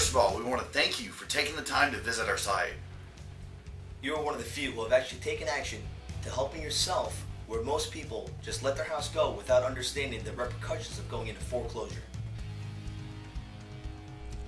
First of all, we want to thank you for taking the time to visit our site. You are one of the few who have actually taken action to helping yourself, where most people just let their house go without understanding the repercussions of going into foreclosure.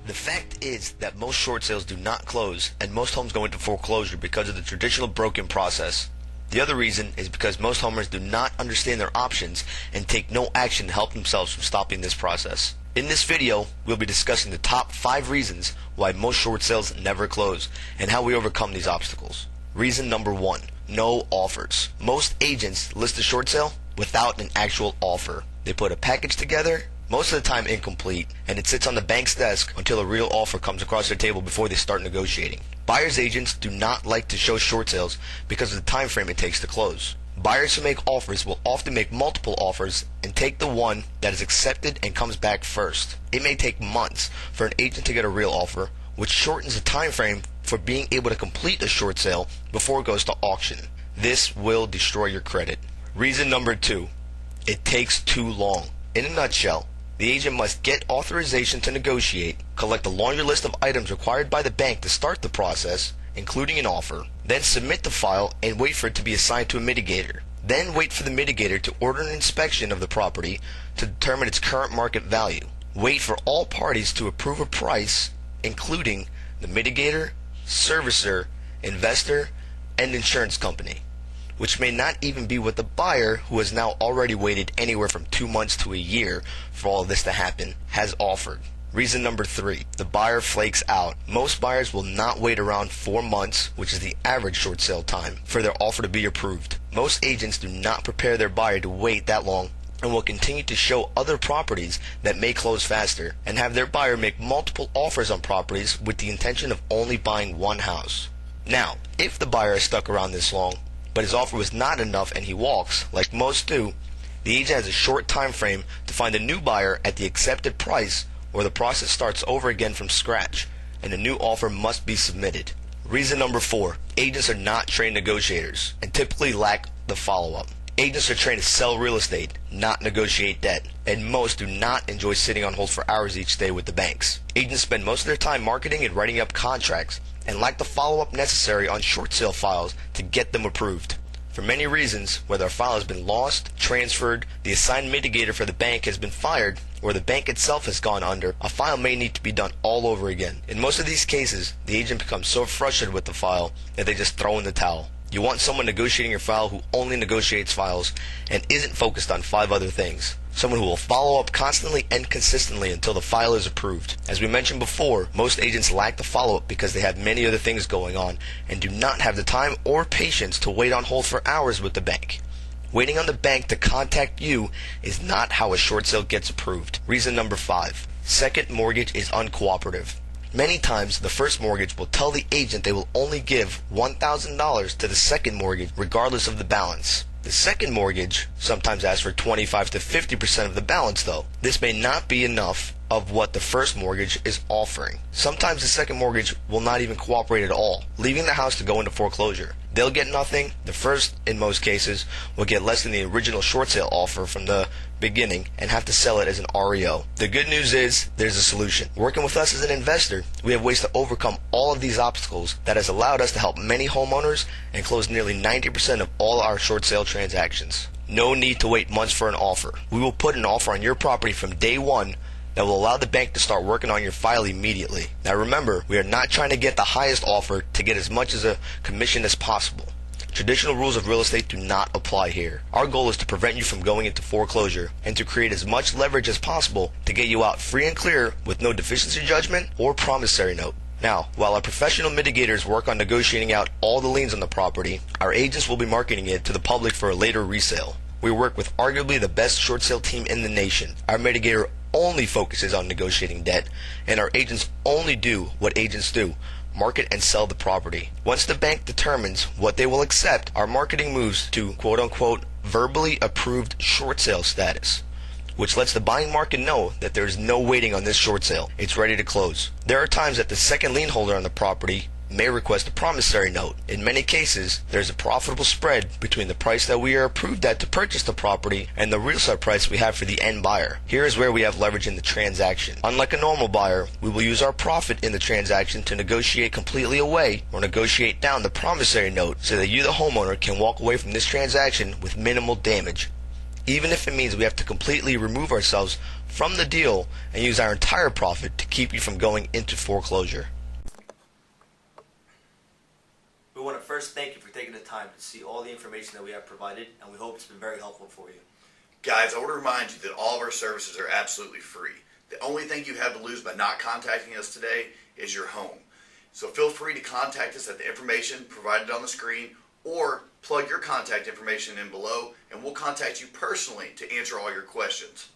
The fact is that most short sales do not close and most homes go into foreclosure because of the traditional broken process. The other reason is because most homeowners do not understand their options and take no action to help themselves from stopping this process. In this video, we'll be discussing the top 5 reasons why most short sales never close and how we overcome these obstacles. Reason number 1, no offers. Most agents list a short sale without an actual offer. They put a package together, most of the time incomplete, and it sits on the bank's desk until a real offer comes across their table before they start negotiating. Buyer's agents do not like to show short sales because of the time frame it takes to close. Buyers who make offers will often make multiple offers and take the one that is accepted and comes back first. It may take months for an agent to get a real offer, which shortens the time frame for being able to complete a short sale before it goes to auction. This will destroy your credit. Reason number 2, it takes too long. In a nutshell, the agent must get authorization to negotiate, collect a laundry list of items required by the bank to start the process, including an offer, then submit the file and wait for it to be assigned to a mitigator. Then wait for the mitigator to order an inspection of the property to determine its current market value. Wait for all parties to approve a price, including the mitigator, servicer, investor, and insurance company, which may not even be what the buyer, who has now already waited anywhere from 2 months to a year for all of this to happen, has offered. Reason number 3, the buyer flakes out. Most buyers will not wait around 4 months, which is the average short sale time, for their offer to be approved. Most agents do not prepare their buyer to wait that long and will continue to show other properties that may close faster and have their buyer make multiple offers on properties with the intention of only buying one house. Now, if the buyer is stuck around this long, but his offer was not enough and he walks, like most do, the agent has a short time frame to find a new buyer at the accepted price, or the process starts over again from scratch and a new offer must be submitted. Reason number 4, agents are not trained negotiators and typically lack the follow-up. Agents are trained to sell real estate, not negotiate debt, and most do not enjoy sitting on hold for hours each day with the banks. Agents spend most of their time marketing and writing up contracts and lack the follow-up necessary on short sale files to get them approved. For many reasons, whether a file has been lost, transferred, the assigned mitigator for the bank has been fired, or the bank itself has gone under, a file may need to be done all over again. In most of these cases, the agent becomes so frustrated with the file that they just throw in the towel. You want someone negotiating your file who only negotiates files and isn't focused on 5 other things. Someone who will follow up constantly and consistently until the file is approved. As we mentioned before, most agents lack the follow-up because they have many other things going on and do not have the time or patience to wait on hold for hours with the bank. Waiting on the bank to contact you is not how a short sale gets approved. Reason number 5, second mortgage is uncooperative. Many times, the first mortgage will tell the agent they will only give $1,000 to the second mortgage regardless of the balance. The second mortgage sometimes asks for 25 to 50% of the balance though. This may not be enough of what the first mortgage is offering. Sometimes the second mortgage will not even cooperate at all, leaving the house to go into foreclosure. They'll get nothing. The first, in most cases, will get less than the original short sale offer from the beginning and have to sell it as an REO. The good news is there's a solution. Working with us as an investor, we have ways to overcome all of these obstacles that has allowed us to help many homeowners and close nearly 90% of all our short sale transactions. No need to wait months for an offer. We will put an offer on your property from day 1 that will allow the bank to start working on your file immediately. Now remember, we are not trying to get the highest offer to get as much as a commission as possible. Traditional rules of real estate do not apply here. Our goal is to prevent you from going into foreclosure and to create as much leverage as possible to get you out free and clear with no deficiency judgment or promissory note. Now, while our professional mitigators work on negotiating out all the liens on the property, our agents will be marketing it to the public for a later resale. We work with arguably the best short sale team in the nation. Our mitigator only focuses on negotiating debt, and our agents only do what agents do, market and sell the property. Once the bank determines what they will accept, our marketing moves to quote-unquote verbally approved short sale status, which lets the buying market know that there is no waiting on this short sale. It's ready to close. There are times that the second lien holder on the property may request a promissory note. In many cases, there's a profitable spread between the price that we are approved at to purchase the property and the real estate price we have for the end buyer. Here is where we have leverage in the transaction. Unlike a normal buyer, we will use our profit in the transaction to negotiate completely away or negotiate down the promissory note so that you, the homeowner, can walk away from this transaction with minimal damage, even if it means we have to completely remove ourselves from the deal and use our entire profit to keep you from going into foreclosure. We want to first thank you for taking the time to see all the information that we have provided, and we hope it's been very helpful for you. Guys, I want to remind you that all of our services are absolutely free. The only thing you have to lose by not contacting us today is your home. So feel free to contact us at the information provided on the screen, or plug your contact information in below and we'll contact you personally to answer all your questions.